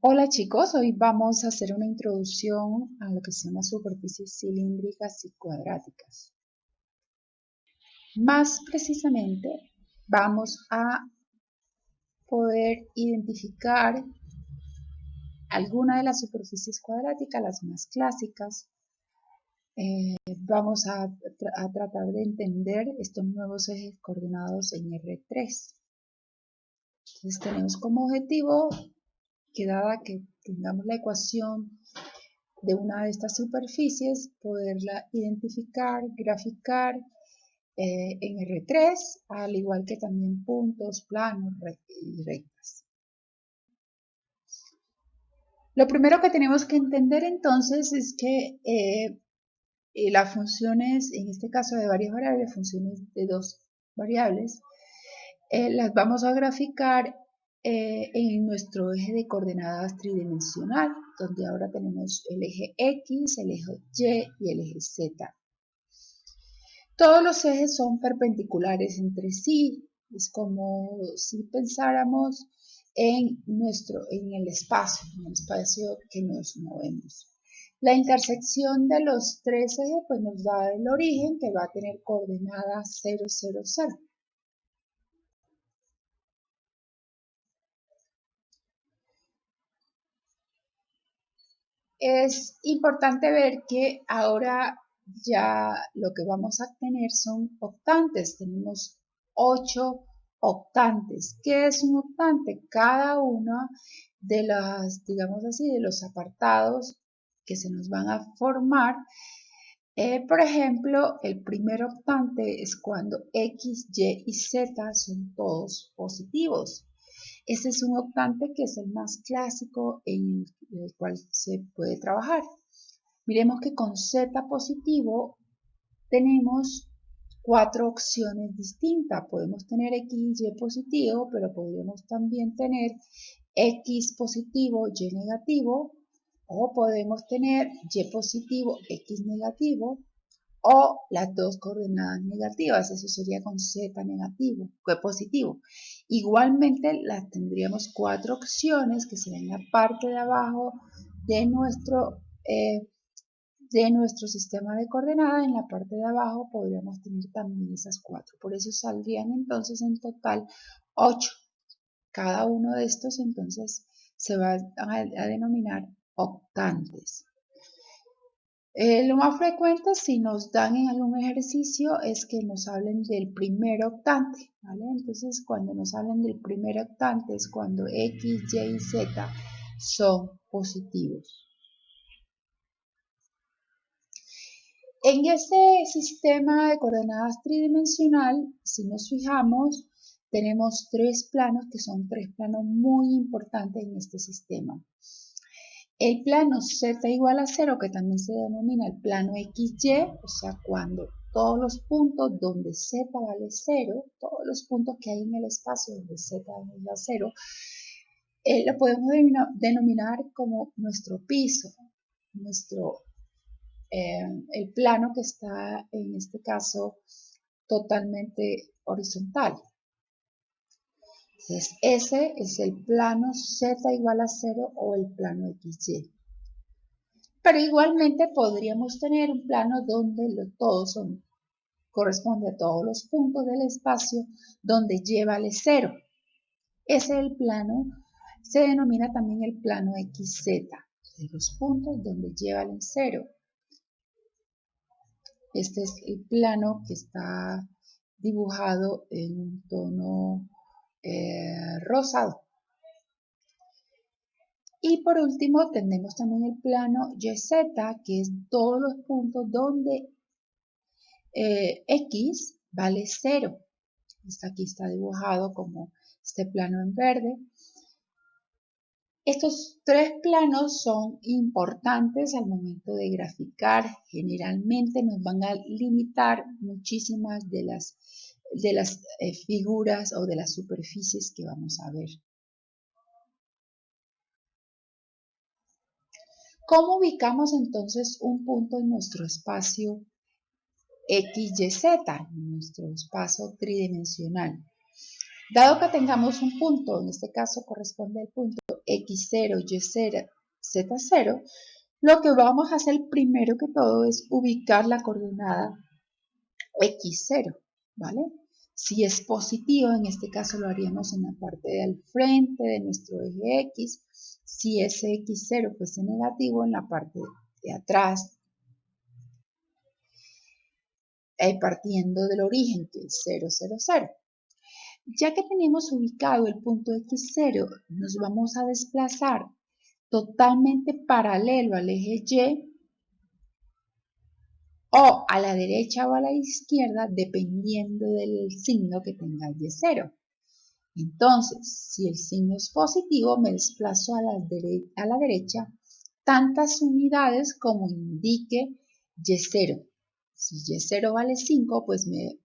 Hola chicos, hoy vamos a hacer una introducción a lo que son las superficies cilíndricas y cuadráticas. Más precisamente, vamos a poder identificar algunas de las superficies cuadráticas, las más clásicas. Vamos a tratar de entender estos nuevos ejes coordenados en R3. Entonces tenemos como objetivo que dada que tengamos la ecuación de una de estas superficies, poderla identificar, graficar en R3, al igual que también puntos, planos y rectas. Lo primero que tenemos que entender entonces es que las funciones, en este caso de varias variables, funciones de dos variables, las vamos a graficar en nuestro eje de coordenadas tridimensional, donde ahora tenemos el eje X, el eje Y y el eje Z. Todos los ejes son perpendiculares entre sí, es como si pensáramos en el espacio que nos movemos. La intersección de los tres ejes pues nos da el origen que va a tener coordenadas 0, 0, 0. Es importante ver que ahora ya lo que vamos a tener son octantes. Tenemos 8 octantes. ¿Qué es un octante? Cada uno de las, digamos así, de los apartados que se nos van a formar. Por ejemplo, el primer octante es cuando X, Y y Z son todos positivos. Este es un octante que es el más clásico en el cual se puede trabajar. Miremos que con Z positivo tenemos 4 opciones distintas. Podemos tener X, Y positivo, pero podríamos también tener X positivo, Y negativo, o podemos tener Y positivo, X negativo, o las dos coordenadas negativas, eso sería con Z negativo, positivo. Igualmente las tendríamos 4 opciones que serían la parte de abajo de nuestro sistema de coordenadas. En la parte de abajo podríamos tener también esas 4, por eso saldrían entonces en total 8. Cada uno de estos entonces se va a denominar octantes. Lo más frecuente, si nos dan en algún ejercicio, es que nos hablen del primer octante, ¿vale? Entonces, cuando nos hablan del primer octante es cuando X, Y y Z son positivos. En este sistema de coordenadas tridimensional, si nos fijamos, tenemos 3 planos que son 3 planos muy importantes en este sistema. El plano Z igual a 0, que también se denomina el plano XY, o sea, cuando todos los puntos donde Z vale 0, todos los puntos que hay en el espacio donde Z vale 0, lo podemos denominar como nuestro piso, el plano que está en este caso totalmente horizontal. Entonces, ese es el plano Z igual a 0 o el plano XY. Pero igualmente podríamos tener un plano donde todos corresponde a todos los puntos del espacio donde Y vale 0. Ese es el plano, se denomina también el plano XZ, de los puntos donde Y vale 0. Este es el plano que está dibujado en un tono rosado. Y por último tenemos también el plano YZ, que es todos los puntos donde X vale 0. Aquí está dibujado como este plano en verde. Estos 3 planos son importantes al momento de graficar. Generalmente nos van a limitar muchísimas de las figuras o de las superficies que vamos a ver. ¿Cómo ubicamos entonces un punto en nuestro espacio XYZ, en nuestro espacio tridimensional? Dado que tengamos un punto, en este caso corresponde al punto x0, y0, z0, lo que vamos a hacer primero que todo es ubicar la coordenada x0, ¿vale? Si es positivo, en este caso lo haríamos en la parte del frente de nuestro eje X. Si ese x0 fuese negativo, en la parte de atrás, partiendo del origen, que es 0, 0, 0. Ya que tenemos ubicado el punto x0, nos vamos a desplazar totalmente paralelo al eje Y o a la derecha o a la izquierda, dependiendo del signo que tenga y0. Entonces, si el signo es positivo, me desplazo a la derecha tantas unidades como indique y0. Si y0 vale 5, pues me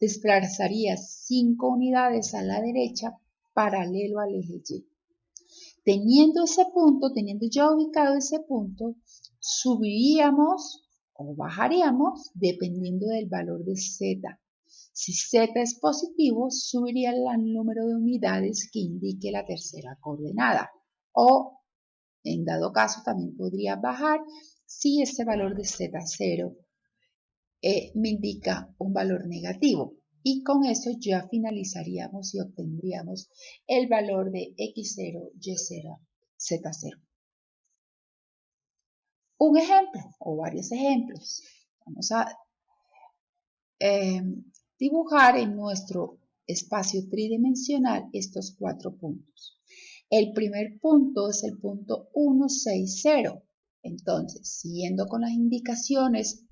desplazaría 5 unidades a la derecha paralelo al eje Y. Teniendo ya ubicado ese punto, subiríamos o bajaríamos dependiendo del valor de z. Si z es positivo, subiría el número de unidades que indique la tercera coordenada. O, en dado caso, también podría bajar si ese valor de z0 me indica un valor negativo. Y con eso ya finalizaríamos y obtendríamos el valor de x0, y0, z0. Un ejemplo o varios ejemplos. Vamos a dibujar en nuestro espacio tridimensional estos 4 puntos. El primer punto es el punto 1, 6, 0. Entonces, siguiendo con las indicaciones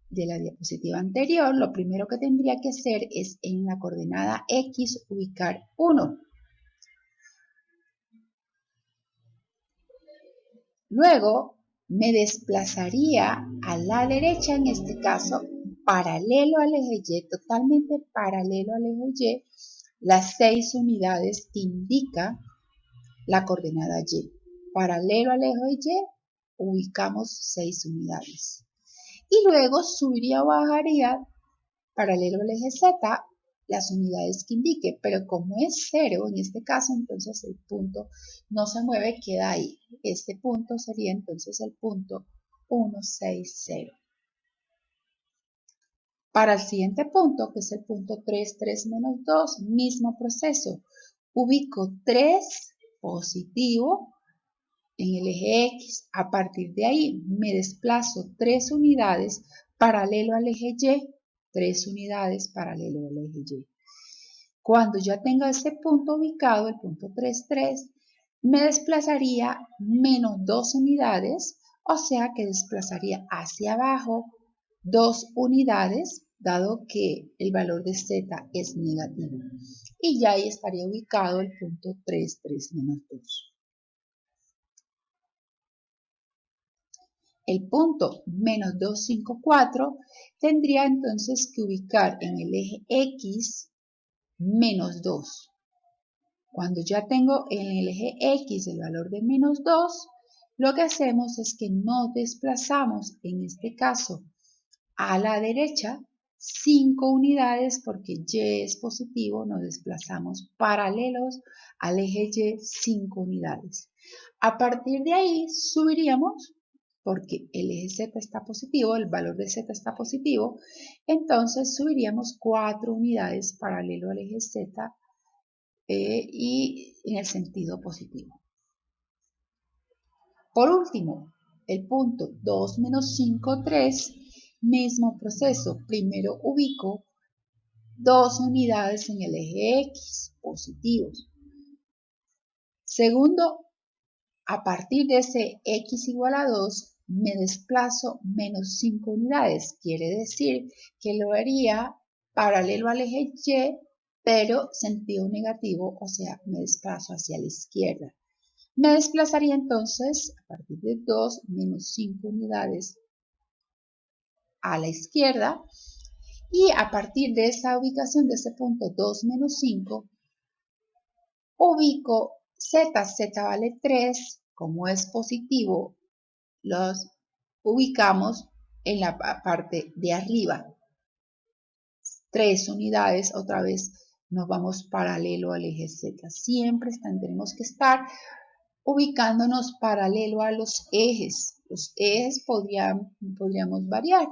de la diapositiva anterior, lo primero que tendría que hacer es en la coordenada X ubicar 1. Luego me desplazaría a la derecha, en este caso, paralelo al eje Y, totalmente paralelo al eje Y, las 6 unidades que indica la coordenada Y. Paralelo al eje Y, ubicamos 6 unidades. Y luego subiría o bajaría paralelo al eje Z las unidades que indique, pero como es 0 en este caso, entonces el punto no se mueve, queda ahí. Este punto sería entonces el punto 1, 6, 0. Para el siguiente punto, que es el punto 3, 3 menos 2, mismo proceso. Ubico 3 positivo en el eje X. A partir de ahí me desplazo 3 unidades paralelo al eje Y. 3 unidades paralelo al eje Y. Cuando ya tenga este punto ubicado, el punto 3, 3, me desplazaría menos 2 unidades, o sea que desplazaría hacia abajo 2 unidades, dado que el valor de z es negativo. Y ya ahí estaría ubicado el punto 3, 3 menos 2. El punto menos 2, 5, 4 tendría entonces que ubicar en el eje X menos 2. Cuando ya tengo en el eje X el valor de menos 2, lo que hacemos es que nos desplazamos, en este caso, a la derecha 5 unidades, porque Y es positivo, nos desplazamos paralelos al eje Y 5 unidades. A partir de ahí subiríamos, porque el eje Z está positivo, el valor de Z está positivo, entonces subiríamos 4 unidades paralelo al eje Z y en el sentido positivo. Por último, el punto 2 menos 5, 3, mismo proceso. Primero ubico 2 unidades en el eje X, positivos. Segundo, a partir de ese X igual a 2, me desplazo menos 5 unidades. Quiere decir que lo haría paralelo al eje Y, pero sentido negativo, o sea, me desplazo hacia la izquierda. Me desplazaría entonces, a partir de 2 menos 5 unidades a la izquierda, y a partir de esa ubicación, de ese punto 2 menos 5, ubico z, z vale 3, como es positivo, los ubicamos en la parte de arriba. 3 unidades, otra vez nos vamos paralelo al eje Z. Siempre tenemos que estar ubicándonos paralelo a los ejes. Los ejes podríamos variar.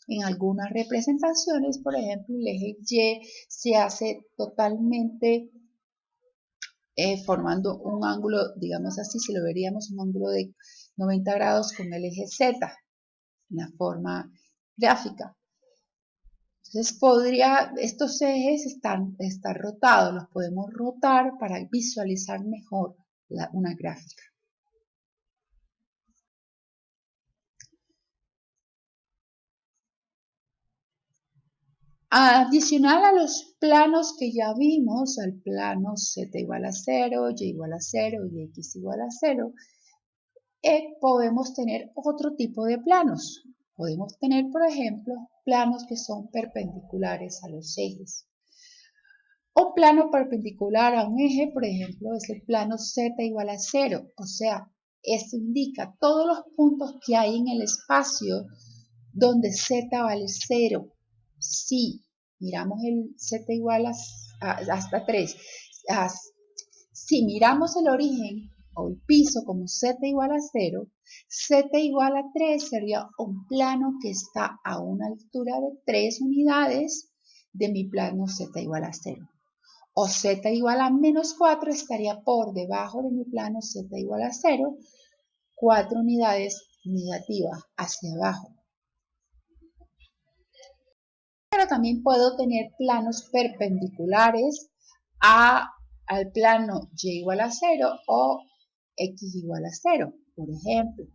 En algunas representaciones, por ejemplo, el eje Y se hace totalmente formando un ángulo, digamos así, si lo veríamos, un ángulo de 90 grados con el eje Z, en la forma gráfica. Entonces estos ejes están rotados, los podemos rotar para visualizar mejor una gráfica. Adicional a los planos que ya vimos, al plano Z igual a 0, Y igual a 0 y X igual a 0, podemos tener otro tipo de planos. Podemos tener, por ejemplo, planos que son perpendiculares a los ejes. Un plano perpendicular a un eje, por ejemplo, es el plano Z igual a 0. O sea, esto indica todos los puntos que hay en el espacio donde Z vale 0. Si miramos el Z igual hasta 3, si miramos el origen o el piso como Z igual a 0, Z igual a 3 sería un plano que está a una altura de 3 unidades de mi plano Z igual a 0. O Z igual a menos 4 estaría por debajo de mi plano Z igual a 0, 4 unidades negativas hacia abajo. Pero también puedo tener planos perpendiculares al plano Y igual a 0 o X igual a 0. Por ejemplo,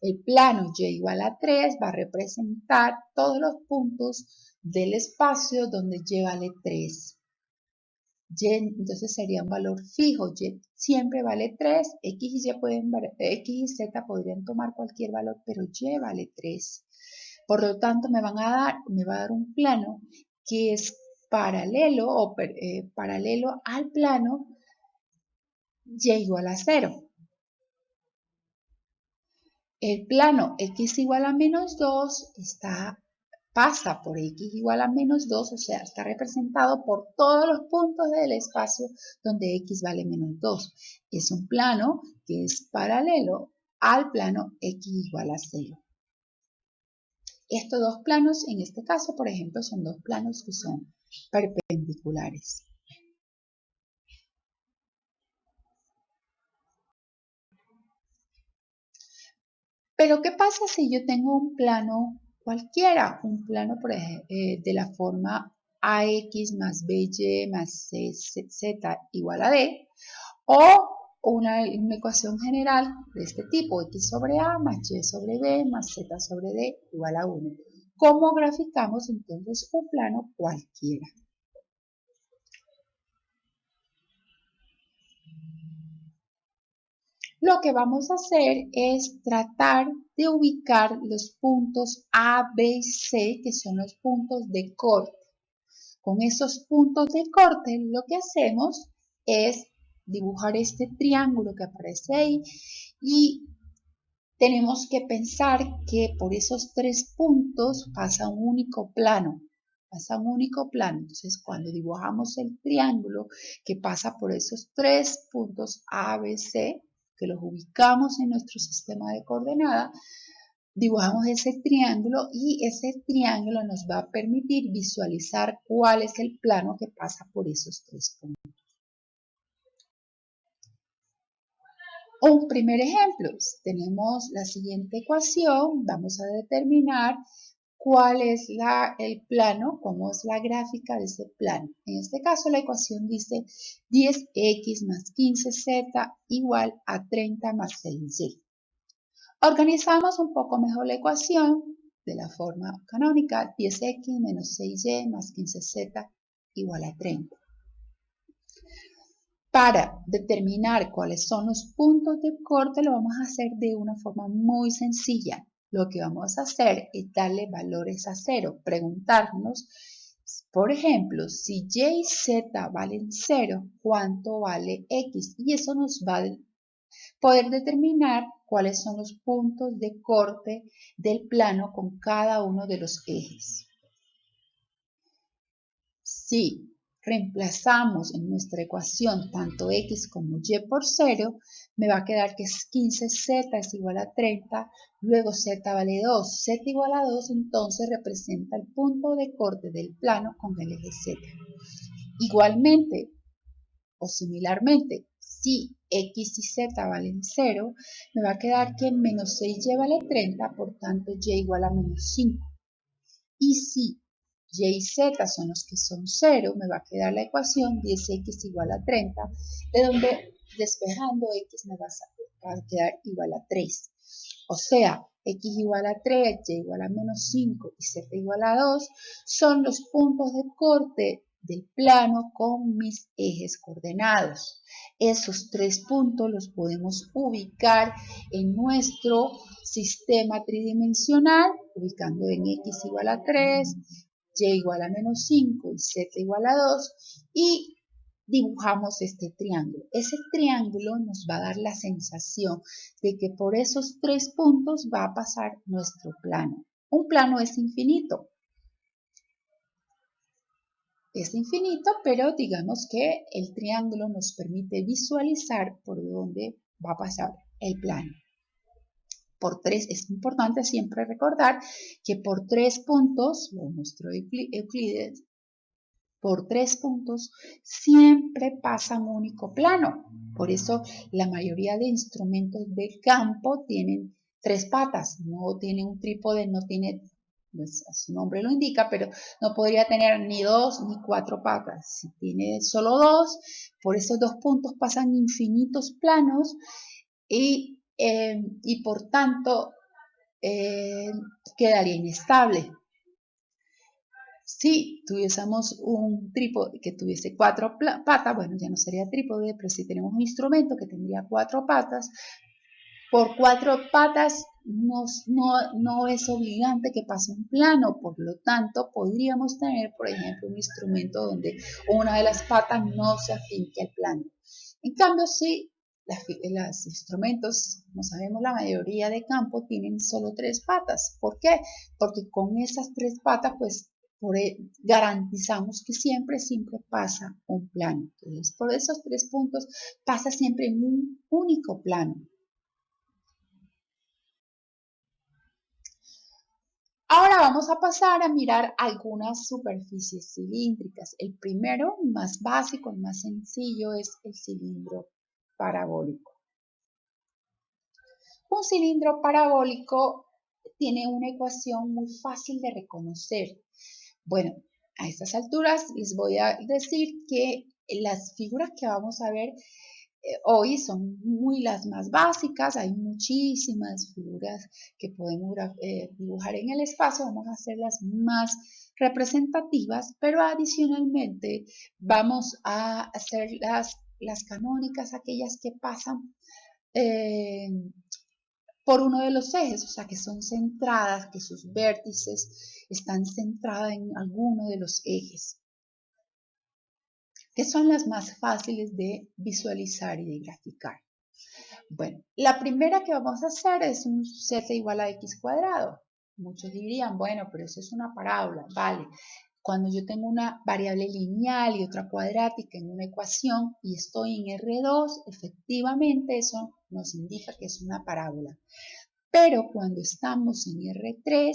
el plano Y igual a 3 va a representar todos los puntos del espacio donde Y vale 3. Y entonces sería un valor fijo, Y siempre vale 3, X y Z podrían tomar cualquier valor, pero Y vale 3. Por lo tanto, me va a dar un plano que es paralelo paralelo al plano Y igual a 0. El plano X igual a menos 2 pasa por X igual a menos 2, o sea, está representado por todos los puntos del espacio donde X vale menos 2. Es un plano que es paralelo al plano X igual a 0. Estos dos planos, en este caso, por ejemplo, son dos planos que son perpendiculares. Pero, ¿qué pasa si yo tengo un plano cualquiera? Un plano, por ejemplo, de la forma AX más BY más CZ igual a D, o una ecuación general de este tipo, X sobre A más Y sobre B más Z sobre D igual a 1. ¿Cómo graficamos entonces un plano cualquiera? Lo que vamos a hacer es tratar de ubicar los puntos A, B y C, que son los puntos de corte. Con esos puntos de corte, lo que hacemos es dibujar este triángulo que aparece ahí y tenemos que pensar que por esos 3 puntos pasa un único plano. Pasa un único plano. Entonces, cuando dibujamos el triángulo que pasa por esos 3 puntos A, B, C, que los ubicamos en nuestro sistema de coordenadas, dibujamos ese triángulo y ese triángulo nos va a permitir visualizar cuál es el plano que pasa por esos 3 puntos. Un primer ejemplo, tenemos la siguiente ecuación, vamos a determinar cuál es el plano, cómo es la gráfica de ese plano. En este caso la ecuación dice 10x más 15z igual a 30 más 6y. Organizamos un poco mejor la ecuación de la forma canónica, 10x menos 6y más 15z igual a 30. Para determinar cuáles son los puntos de corte, lo vamos a hacer de una forma muy sencilla. Lo que vamos a hacer es darle valores a 0, preguntarnos, por ejemplo, si Y y Z valen 0, ¿cuánto vale X? Y eso nos va a poder determinar cuáles son los puntos de corte del plano con cada uno de los ejes. Si reemplazamos en nuestra ecuación tanto x como y por 0, me va a quedar que es 15z es igual a 30, luego z vale 2, z igual a 2, entonces representa el punto de corte del plano con el eje z. Igualmente o similarmente, si x y z valen 0, me va a quedar que menos 6y vale 30, por tanto y igual a menos 5. Y si y y z son los que son 0, me va a quedar la ecuación 10x igual a 30, de donde despejando x me va a quedar igual a 3. O sea, x igual a 3, y igual a menos 5 y z igual a 2 son los puntos de corte del plano con mis ejes coordenados. Esos 3 puntos los podemos ubicar en nuestro sistema tridimensional, ubicando en x igual a 3, y igual a menos 5 y z igual a 2, y dibujamos este triángulo. Ese triángulo nos va a dar la sensación de que por esos 3 puntos va a pasar nuestro plano. Un plano es infinito. Es infinito, pero digamos que el triángulo nos permite visualizar por dónde va a pasar el plano. Por 3, es importante siempre recordar que por 3 puntos, lo mostró Euclides, por 3 puntos siempre pasa un único plano. Por eso la mayoría de instrumentos del campo tienen 3 patas, no tiene un trípode, no tiene, pues su nombre lo indica, pero no podría tener ni 2 ni 4 patas. Si tiene solo 2, por esos 2 puntos pasan infinitos planos y por tanto quedaría inestable. Si tuviésemos un trípode que tuviese 4 patas, bueno, ya no sería trípode, pero si tenemos un instrumento que tendría 4 patas, por 4 patas no es obligante que pase un plano, por lo tanto podríamos tener, por ejemplo, un instrumento donde una de las patas no se afinque al plano. En cambio, si los instrumentos, como sabemos, la mayoría de campo tienen solo 3 patas. ¿Por qué? Porque con esas 3 patas, pues, garantizamos que siempre pasa un plano. Entonces, por esos 3 puntos pasa siempre en un único plano. Ahora vamos a pasar a mirar algunas superficies cilíndricas. El primero, más básico, el más sencillo, es el cilindro parabólico. Un cilindro parabólico tiene una ecuación muy fácil de reconocer. Bueno, a estas alturas les voy a decir que las figuras que vamos a ver hoy son las más básicas. Hay muchísimas figuras que podemos dibujar en el espacio. Vamos a hacer las más representativas, pero adicionalmente vamos a hacer las canónicas, aquellas que pasan por uno de los ejes, o sea, que son centradas, que sus vértices están centradas en alguno de los ejes, que son las más fáciles de visualizar y de graficar. Bueno, la primera que vamos a hacer es un z igual a x cuadrado. Muchos dirían, bueno, pero eso es una parábola, vale. Cuando yo tengo una variable lineal y otra cuadrática en una ecuación y estoy en R2, efectivamente eso nos indica que es una parábola. Pero cuando estamos en R3,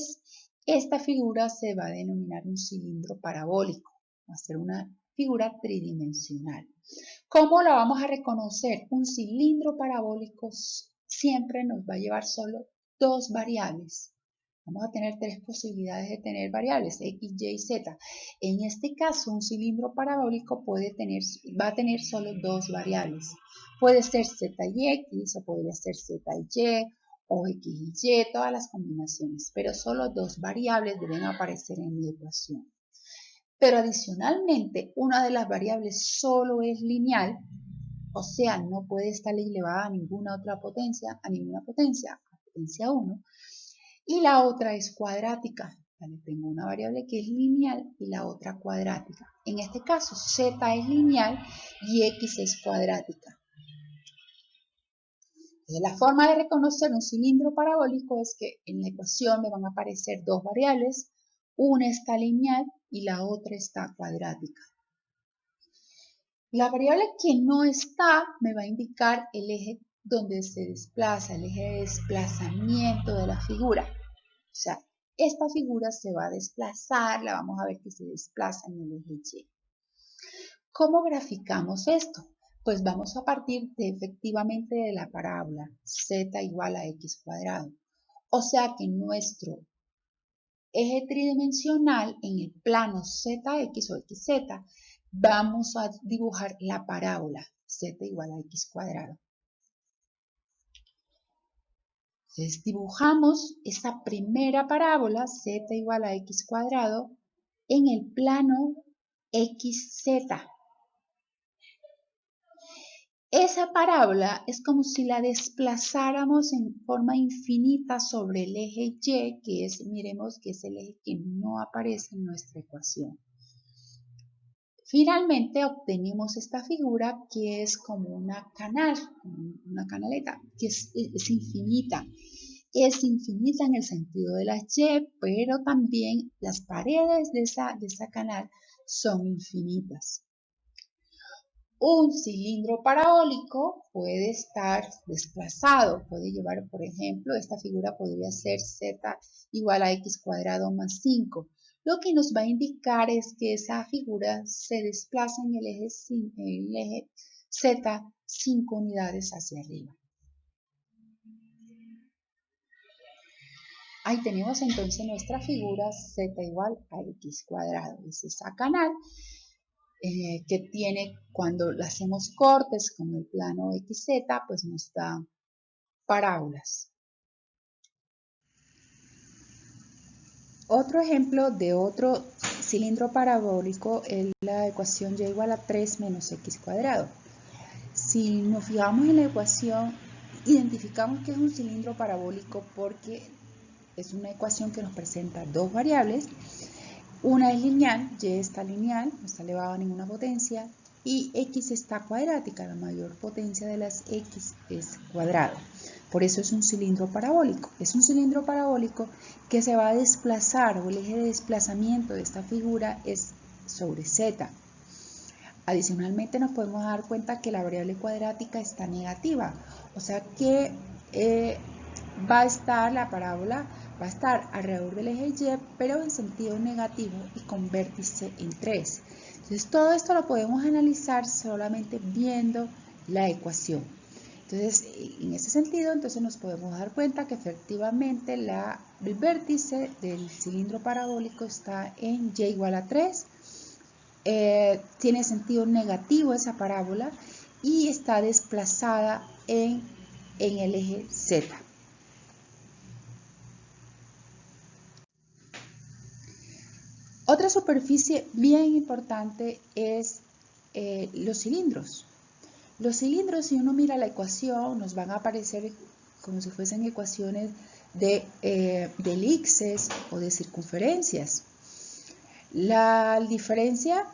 esta figura se va a denominar un cilindro parabólico. Va a ser una figura tridimensional. ¿Cómo la vamos a reconocer? Un cilindro parabólico siempre nos va a llevar solo 2 variables. Vamos a tener 3 posibilidades de tener variables, x, y, z. En este caso, un cilindro parabólico va a tener solo 2 variables. Puede ser z y x, o podría ser z y y, o x y y, todas las combinaciones. Pero solo 2 variables deben aparecer en mi ecuación. Pero adicionalmente, una de las variables solo es lineal, o sea, no puede estar elevada a ninguna otra potencia, a potencia 1. Y la otra es cuadrática. Vale, tengo una variable que es lineal y la otra cuadrática. En este caso, z es lineal y x es cuadrática. La forma de reconocer un cilindro parabólico es que en la ecuación me van a aparecer 2 variables, una está lineal y la otra está cuadrática. La variable que no está me va a indicar el eje donde se desplaza, el eje de desplazamiento de la figura. O sea, esta figura se va a desplazar, la vamos a ver que se desplaza en el eje Y. ¿Cómo graficamos esto? Pues vamos a partir de efectivamente de la parábola z igual a x cuadrado. O sea que nuestro eje tridimensional en el plano zx o xz vamos a dibujar la parábola z igual a x cuadrado. Entonces dibujamos esa primera parábola z igual a x cuadrado en el plano xz. Esa parábola es como si la desplazáramos en forma infinita sobre el eje Y, que es, miremos que es el eje que no aparece en nuestra ecuación. Finalmente obtenemos esta figura que es como una canaleta, que es infinita. Es infinita en el sentido de la Y, pero también las paredes de esa canal son infinitas. Un cilindro parabólico puede estar desplazado, puede llevar, por ejemplo, esta figura podría ser z igual a x cuadrado más 5. Lo que nos va a indicar es que esa figura se desplaza en el eje z 5 unidades hacia arriba. Ahí tenemos entonces nuestra figura z igual a x cuadrado. Es esa canal que tiene, cuando le hacemos cortes con el plano XZ, pues nos da parábolas. Otro ejemplo de otro cilindro parabólico es la ecuación y igual a 3 menos x cuadrado. Si nos fijamos en la ecuación, identificamos que es un cilindro parabólico porque es una ecuación que nos presenta dos variables. Una es lineal, y está lineal, no está elevado a ninguna potencia, y x está cuadrática, la mayor potencia de las x es cuadrado. Por eso es un cilindro parabólico. Es un cilindro parabólico que se va a desplazar, o el eje de desplazamiento de esta figura es sobre z. Adicionalmente nos podemos dar cuenta que la variable cuadrática está negativa, o sea que va a estar la parábola, va a estar alrededor del eje Y, pero en sentido negativo y con vértice en 3. Entonces todo esto lo podemos analizar solamente viendo la ecuación. Entonces, en ese sentido, entonces nos podemos dar cuenta que efectivamente el vértice del cilindro parabólico está en Y igual a 3. Tiene sentido negativo esa parábola y está desplazada en el eje Z. Otra superficie bien importante es los cilindros. Los cilindros, si uno mira la ecuación, nos van a aparecer como si fuesen ecuaciones de elipses o de circunferencias. La diferencia,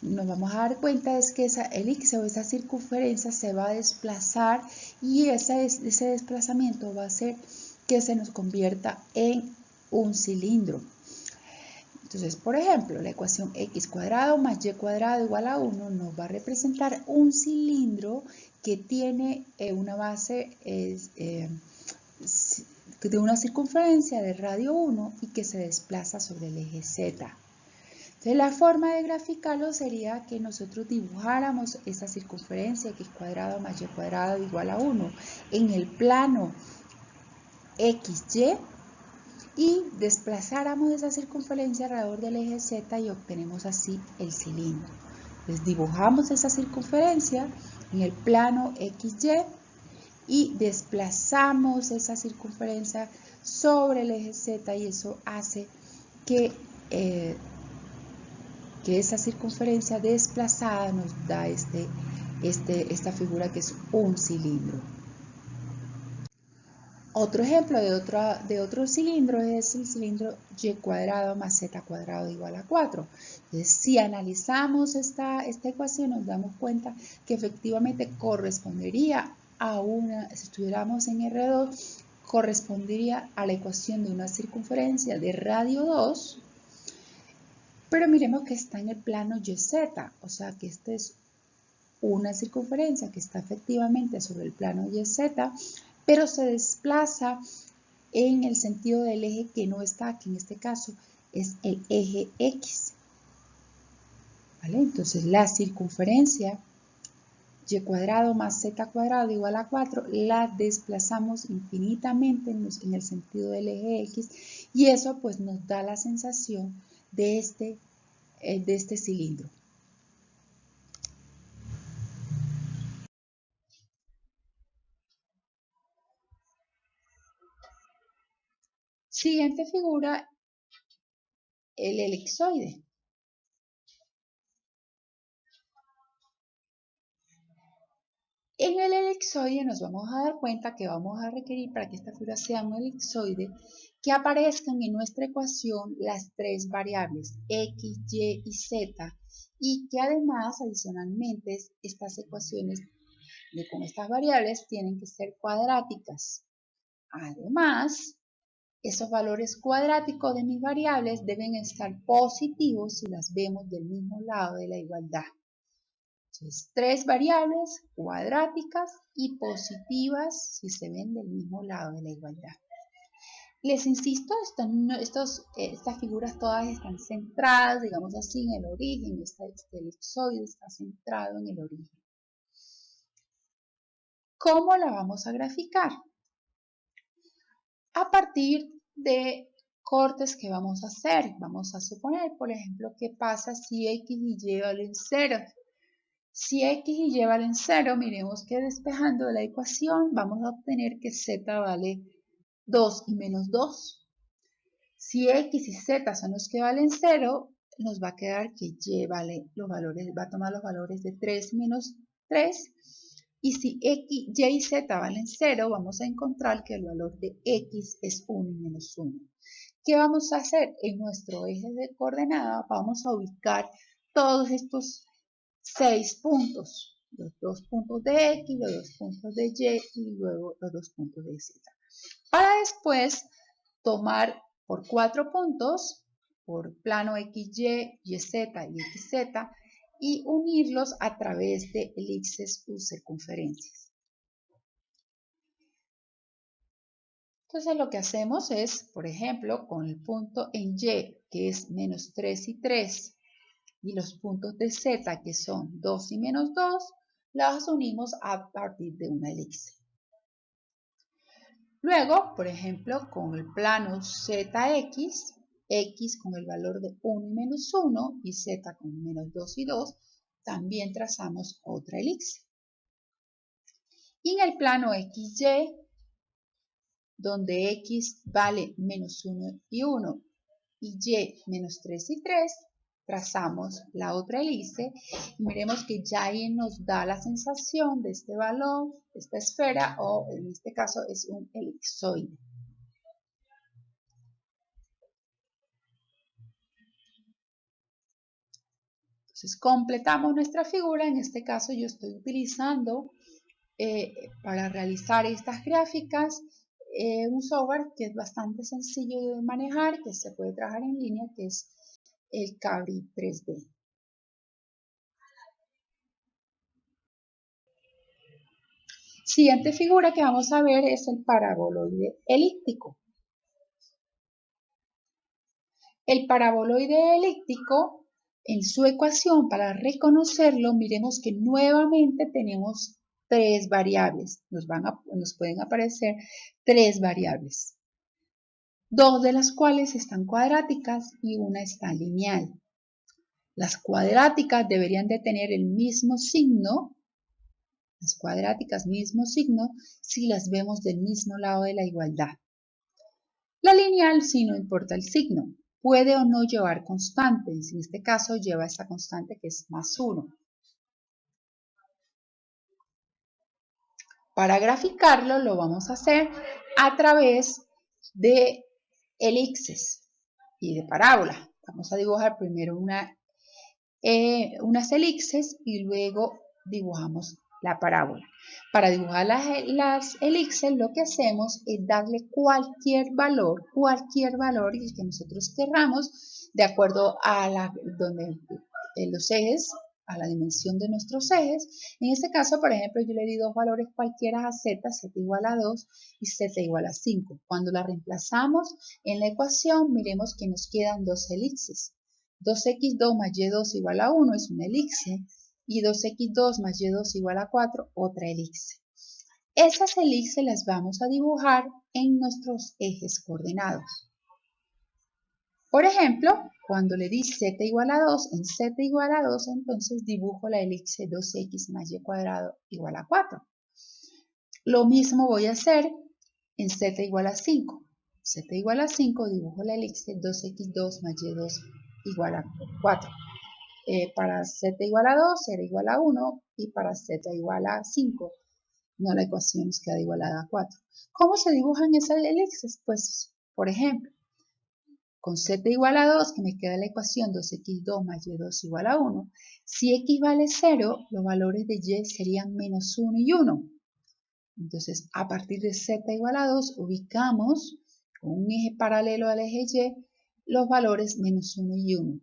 nos vamos a dar cuenta, es que esa elipse o esa circunferencia se va a desplazar y ese desplazamiento va a hacer que se nos convierta en un cilindro. Entonces, por ejemplo, la ecuación x cuadrado más y cuadrado igual a 1 nos va a representar un cilindro que tiene una base de una circunferencia de radio 1 y que se desplaza sobre el eje z. Entonces, la forma de graficarlo sería que nosotros dibujáramos esa circunferencia x cuadrado más y cuadrado igual a 1 en el plano XY y desplazáramos esa circunferencia alrededor del eje Z y obtenemos así el cilindro. Entonces dibujamos esa circunferencia en el plano XY y desplazamos esa circunferencia sobre el eje Z y eso hace que esa circunferencia desplazada nos da esta figura que es un cilindro. Otro ejemplo de otro cilindro es el cilindro y cuadrado más z cuadrado igual a 4. Entonces, si analizamos esta ecuación, nos damos cuenta que efectivamente correspondería a si estuviéramos en R2, correspondería a la ecuación de una circunferencia de radio 2, Pero miremos que está en el plano YZ, o sea que esta es una circunferencia que está efectivamente sobre el plano YZ, pero se desplaza en el sentido del eje que no está, que en este caso es el eje X. ¿Vale? Entonces la circunferencia y cuadrado más z cuadrado igual a 4, la desplazamos infinitamente en el sentido del eje X y eso pues nos da la sensación de este cilindro. Siguiente figura, el elipsoide. En el elipsoide nos vamos a dar cuenta que vamos a requerir para que esta figura sea un elipsoide que aparezcan en nuestra ecuación las tres variables x, y y z y que además adicionalmente estas ecuaciones con estas variables tienen que ser cuadráticas. Además, esos valores cuadráticos de mis variables deben estar positivos si las vemos del mismo lado de la igualdad. Entonces, tres variables cuadráticas y positivas si se ven del mismo lado de la igualdad. Les insisto, estas figuras todas están centradas, digamos así, en el origen. Este elipsoide está centrado en el origen. ¿Cómo la vamos a graficar? A partir de cortes que vamos a hacer. Vamos a suponer, por ejemplo, qué pasa si x y y valen 0. Si x y y valen 0, miremos que despejando la ecuación vamos a obtener que z vale 2 y menos 2. Si x y z son los que valen 0, nos va a quedar que y vale va a tomar los valores de 3 y menos 3. Y si x, y y z valen 0, vamos a encontrar que el valor de x es 1 y menos 1. ¿Qué vamos a hacer? En nuestro eje de coordenada vamos a ubicar todos estos 6 puntos. Los 2 puntos de x, los 2 puntos de y y luego los 2 puntos de z. Para después tomar por 4 puntos, por plano XY, YZ y XZ, y unirlos a través de elipses u circunferencias. Entonces lo que hacemos es, por ejemplo, con el punto en Y, que es menos 3 y 3, y los puntos de Z, que son 2 y menos 2, los unimos a partir de una elipse. Luego, por ejemplo, con el plano ZX, X con el valor de 1 y menos 1 y Z con menos 2 y 2, también trazamos otra elipse. Y en el plano XY, donde X vale menos 1 y 1 y Y menos 3 y 3, trazamos la otra elipse y miremos que ya ahí nos da la sensación de este balón, de esta esfera, o en este caso es un elipsoide. Entonces completamos nuestra figura. En este caso yo estoy utilizando para realizar estas gráficas un software que es bastante sencillo de manejar, que se puede trabajar en línea, que es el Cabri 3D. Siguiente figura que vamos a ver es el paraboloide elíptico. El paraboloide elíptico, en su ecuación, para reconocerlo, miremos que nuevamente tenemos tres variables. Nos pueden aparecer tres variables. Dos de las cuales están cuadráticas y una está lineal. Las cuadráticas deberían de tener el mismo signo, las cuadráticas mismo signo, si las vemos del mismo lado de la igualdad. La lineal, sí, no importa el signo, puede o no llevar constantes, en este caso lleva esta constante que es más 1. Para graficarlo lo vamos a hacer a través de elipses y de parábola. Vamos a dibujar primero unas elipses y luego dibujamos la parábola. Para dibujar las elipses lo que hacemos es darle cualquier valor que nosotros querramos de acuerdo a los ejes, a la dimensión de nuestros ejes. En este caso, por ejemplo, yo le di dos valores cualquiera a z, z igual a 2 y z igual a 5. Cuando la reemplazamos en la ecuación, miremos que nos quedan dos elipses. 2x2 más y2 igual a 1 es una elipse y 2x2 más y2 igual a 4, otra elipse. Esas elipses las vamos a dibujar en nuestros ejes coordenados. Por ejemplo, cuando le di z igual a 2, en z igual a 2, entonces dibujo la elipse 2x más y cuadrado igual a 4. Lo mismo voy a hacer en z igual a 5. Z igual a 5, dibujo la elipse 2x2 más y2 igual a 4. Para z igual a 2 será igual a 1 y para z igual a 5, no, la ecuación nos queda igualada a 4. ¿Cómo se dibujan esas elipses? Pues, por ejemplo, con z igual a 2, que me queda la ecuación 2x2 más y2 igual a 1, si x vale 0, los valores de y serían menos 1 y 1. Entonces, a partir de z igual a 2, ubicamos con un eje paralelo al eje y los valores menos 1 y 1.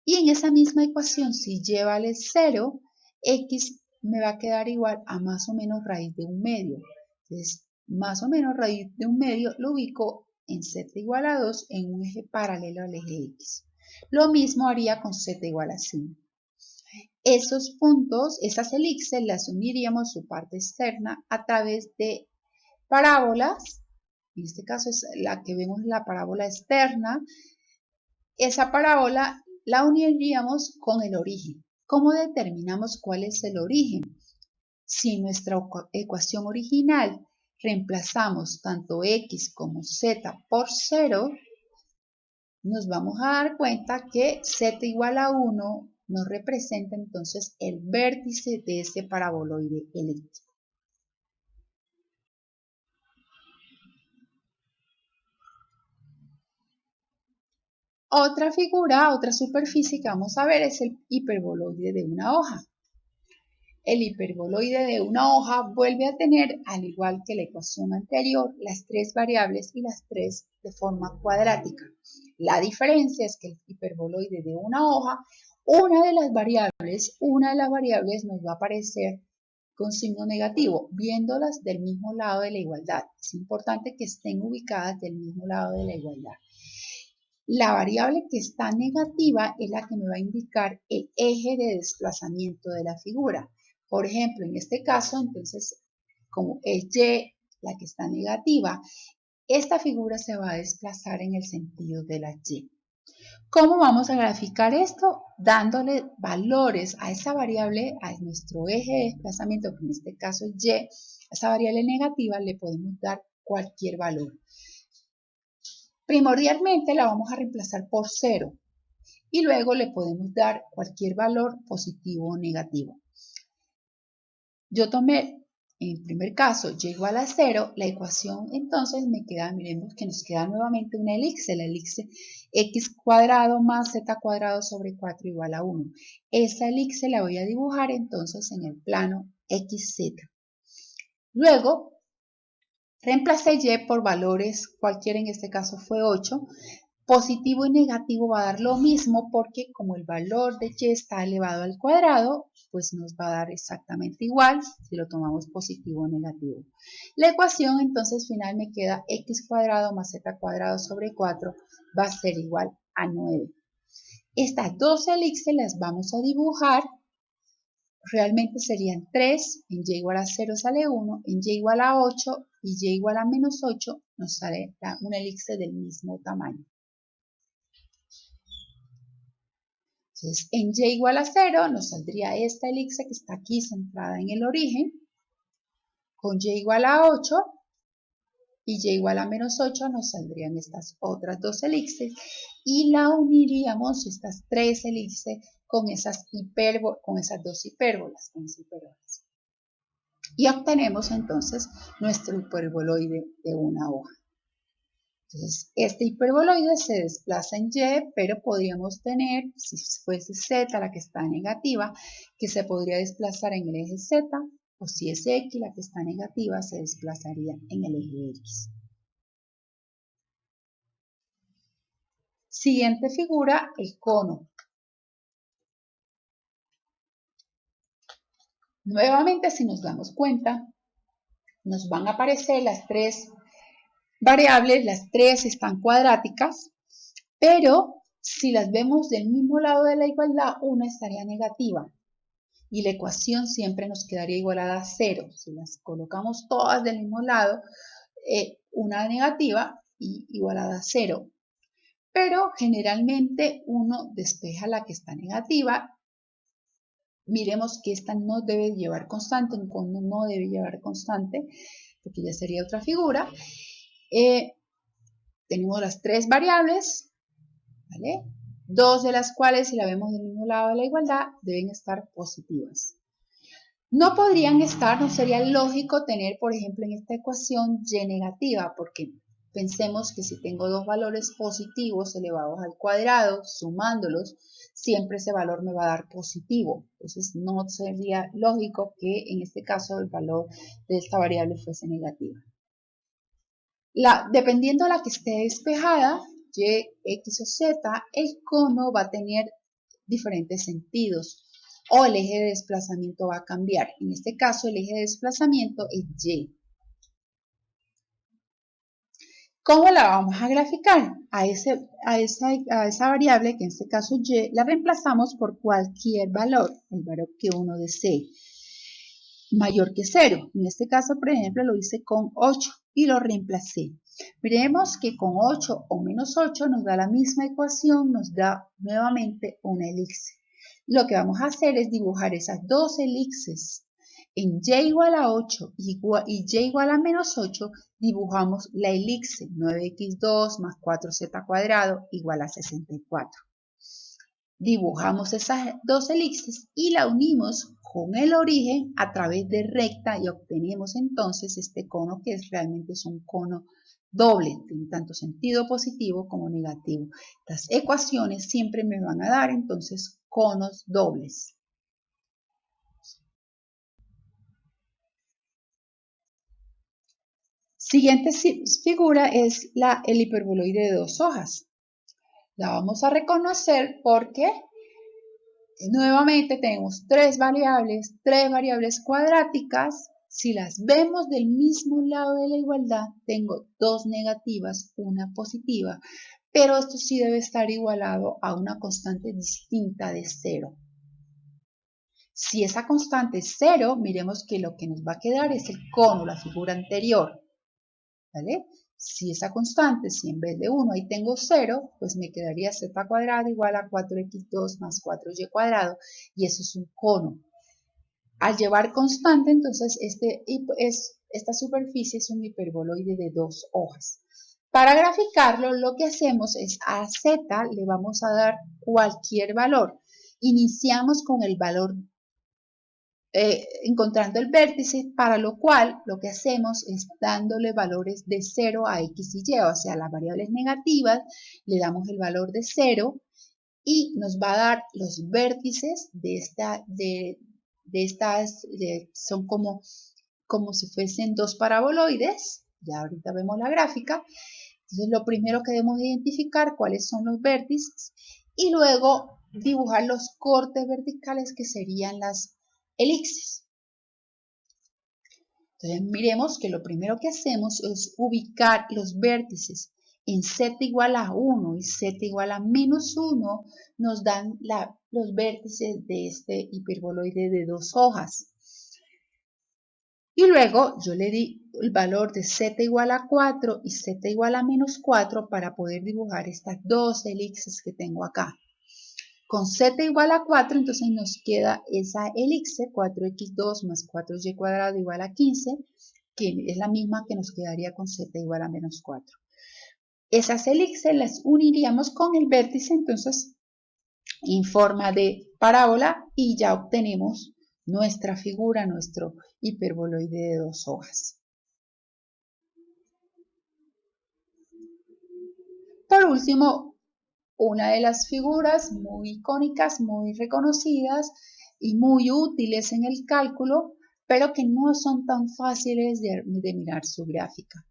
Y en esa misma ecuación, si y vale 0, x me va a quedar igual a más o menos raíz de un medio. Entonces, más o menos raíz de un medio lo ubico en z igual a 2 en un eje paralelo al eje x. Lo mismo haría con z igual a 5. Esos puntos, esas elipses, las uniríamos su parte externa a través de parábolas. En este caso es la que vemos la parábola externa. Esa parábola la uniríamos con el origen. ¿Cómo determinamos cuál es el origen? Si en nuestra ecuación original reemplazamos tanto x como z por 0, nos vamos a dar cuenta que z igual a 1 nos representa entonces el vértice de ese paraboloide elíptico. Otra figura, otra superficie que vamos a ver es el hiperboloide de una hoja. El hiperboloide de una hoja vuelve a tener, al igual que la ecuación anterior, las tres variables y las tres de forma cuadrática. La diferencia es que el hiperboloide de una hoja, una de las variables nos va a aparecer con signo negativo, viéndolas del mismo lado de la igualdad. Es importante que estén ubicadas del mismo lado de la igualdad. La variable que está negativa es la que me va a indicar el eje de desplazamiento de la figura. Por ejemplo, en este caso, entonces, como es y la que está negativa, esta figura se va a desplazar en el sentido de la y. ¿Cómo vamos a graficar esto? Dándole valores a esa variable, a nuestro eje de desplazamiento, que en este caso es y, a esa variable negativa le podemos dar cualquier valor. Primordialmente la vamos a reemplazar por 0 y luego le podemos dar cualquier valor positivo o negativo. Yo tomé, en el primer caso, y igual a 0, la ecuación entonces me queda, miremos que nos queda nuevamente una elipse, la elipse x cuadrado más z cuadrado sobre 4 igual a 1. Esa elipse la voy a dibujar entonces en el plano xz. Luego, reemplacé y por valores, cualquiera en este caso fue 8. Positivo y negativo va a dar lo mismo porque como el valor de y está elevado al cuadrado, pues nos va a dar exactamente igual si lo tomamos positivo o negativo. La ecuación entonces final me queda x cuadrado más z cuadrado sobre 4 va a ser igual a 9. Estas dos elipses las vamos a dibujar. Realmente serían 3, en y igual a 0 sale 1, en y igual a 8 y y igual a menos 8 nos sale una elipse del mismo tamaño. Entonces, en y igual a 0 nos saldría esta elipse que está aquí centrada en el origen, con y igual a 8 y y igual a menos 8 nos saldrían estas otras dos elipses y la uniríamos, estas tres elipses, con esas dos hipérbolas, y obtenemos entonces nuestro hiperboloide de una hoja. Entonces, este hiperboloide se desplaza en y, pero podríamos tener, si fuese z la que está negativa, que se podría desplazar en el eje z, o si es x la que está negativa, se desplazaría en el eje x. Siguiente figura, el cono. Nuevamente, si nos damos cuenta, nos van a aparecer las tres variables, las tres están cuadráticas, pero si las vemos del mismo lado de la igualdad, una estaría negativa y la ecuación siempre nos quedaría igualada a 0. Si las colocamos todas del mismo lado, una negativa y igualada a 0. Pero generalmente uno despeja la que está negativa. Miremos que esta no debe llevar constante, un cono no debe llevar constante, porque ya sería otra figura. Tenemos las tres variables, ¿vale? Dos de las cuales, si la vemos del mismo lado de la igualdad, deben estar positivas. No podrían estar, no sería lógico tener, por ejemplo, en esta ecuación y negativa, porque pensemos que si tengo dos valores positivos elevados al cuadrado, sumándolos, siempre ese valor me va a dar positivo. Entonces no sería lógico que en este caso el valor de esta variable fuese negativa. Dependiendo de la que esté despejada, y, x o z, el cono va a tener diferentes sentidos o el eje de desplazamiento va a cambiar. En este caso, el eje de desplazamiento es y. ¿Cómo la vamos a graficar? A esa variable, que en este caso y, la reemplazamos por cualquier valor, el valor que uno desee, mayor que 0. En este caso, por ejemplo, lo hice con 8 y lo reemplacé. Miremos que con 8 o menos 8 nos da la misma ecuación, nos da nuevamente una elipse. Lo que vamos a hacer es dibujar esas dos elipses. En y igual a 8 y y igual a menos 8, dibujamos la elipse 9x2 más 4z cuadrado igual a 64. Dibujamos esas dos elipses y la unimos con el origen a través de recta y obtenemos entonces este cono que realmente es un cono doble, en tanto sentido positivo como negativo. Las ecuaciones siempre me van a dar entonces conos dobles. Siguiente figura es el hiperboloide de dos hojas. La vamos a reconocer porque nuevamente tenemos tres variables cuadráticas. Si las vemos del mismo lado de la igualdad, tengo dos negativas, una positiva, pero esto sí debe estar igualado a una constante distinta de 0. Si esa constante es 0, miremos que lo que nos va a quedar es el cono, la figura anterior, ¿vale? Si esa constante, si en vez de 1 ahí tengo 0, pues me quedaría z cuadrado igual a 4x2 más 4y cuadrado, y eso es un cono. Al llevar constante, entonces esta superficie es un hiperboloide de dos hojas. Para graficarlo, lo que hacemos es a z le vamos a dar cualquier valor. Iniciamos con el valor encontrando el vértice, para lo cual lo que hacemos es dándole valores de 0 a x y y, o sea, las variables negativas, le damos el valor de 0 y nos va a dar los vértices son como si fuesen dos paraboloides, ya ahorita vemos la gráfica. Entonces lo primero que debemos identificar cuáles son los vértices y luego dibujar los cortes verticales que serían las elipses. Entonces miremos que lo primero que hacemos es ubicar los vértices en z igual a 1 y z igual a menos 1, nos dan los vértices de este hiperboloide de dos hojas. Y luego yo le di el valor de z igual a 4 y z igual a menos 4 para poder dibujar estas dos elipses que tengo acá. Con z igual a 4, entonces nos queda esa elipse, 4x2 más 4y cuadrado igual a 15, que es la misma que nos quedaría con z igual a menos 4. Esas elipses las uniríamos con el vértice, entonces, en forma de parábola y ya obtenemos nuestra figura, nuestro hiperboloide de dos hojas. Por último, una de las figuras muy icónicas, muy reconocidas y muy útiles en el cálculo, pero que no son tan fáciles de mirar su gráfica.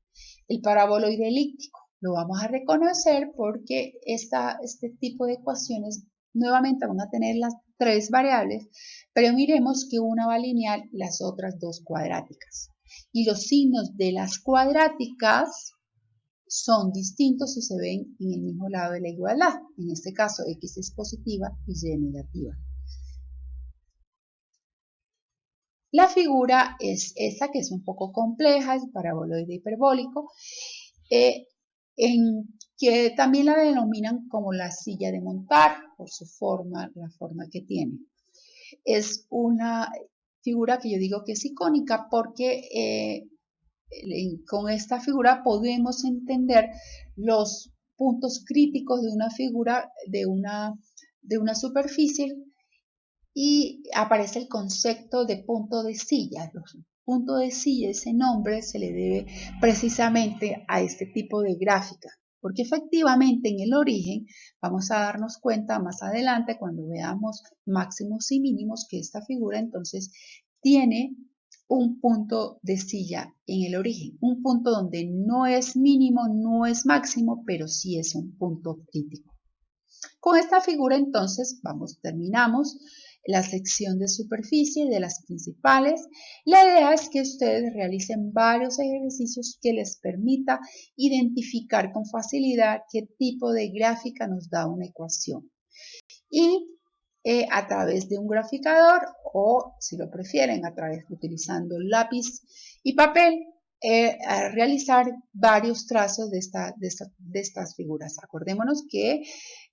El paraboloide elíptico. Lo vamos a reconocer porque este tipo de ecuaciones nuevamente van a tener las tres variables, pero miremos que una va lineal y las otras dos cuadráticas. Y los signos de las cuadráticas son distintos si se ven en el mismo lado de la igualdad. En este caso, x es positiva y y negativa. La figura es esta, que es un poco compleja, es paraboloide hiperbólico, que también la denominan como la silla de montar, por su forma, la forma que tiene. Es una figura que yo digo que es icónica porque con esta figura podemos entender los puntos críticos de una figura, de una superficie, y aparece el concepto de punto de silla. Los punto de silla, ese nombre se le debe precisamente a este tipo de gráfica, porque efectivamente en el origen vamos a darnos cuenta más adelante cuando veamos máximos y mínimos que esta figura entonces tiene un punto de silla en el origen, un punto donde no es mínimo, no es máximo, pero sí es un punto crítico. Con esta figura entonces terminamos la sección de superficie de las principales. La idea es que ustedes realicen varios ejercicios que les permita identificar con facilidad qué tipo de gráfica nos da una ecuación. Y a través de un graficador, o si lo prefieren, utilizando lápiz y papel, a realizar varios trazos de estas figuras. Acordémonos que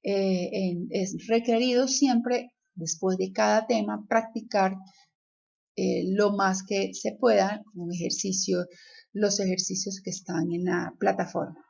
es requerido siempre, después de cada tema, practicar lo más que se pueda con los ejercicios que están en la plataforma.